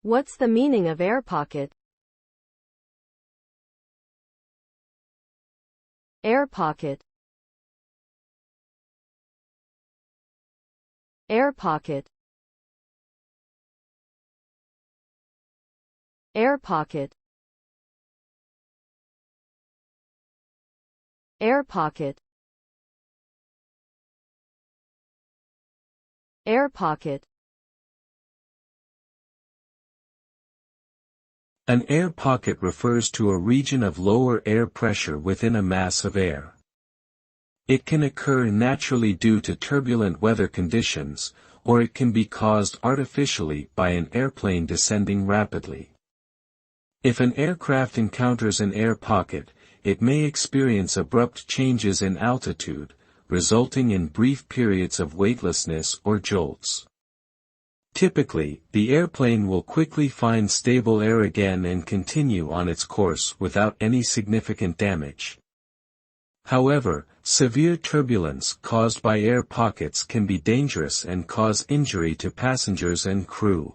What's the meaning of air pocket? Air pocket. Air pocket. Air pocket. Air pocket. Air pocket. An air pocket refers to a region of lower air pressure within a mass of air. It can occur naturally due to turbulent weather conditions, or it can be caused artificially by an airplane descending rapidly. If an aircraft encounters an air pocket, it may experience abrupt changes in altitude, resulting in brief periods of weightlessness or jolts. Typically, the airplane will quickly find stable air again and continue on its course without any significant damage. However, severe turbulence caused by air pockets can be dangerous and cause injury to passengers and crew.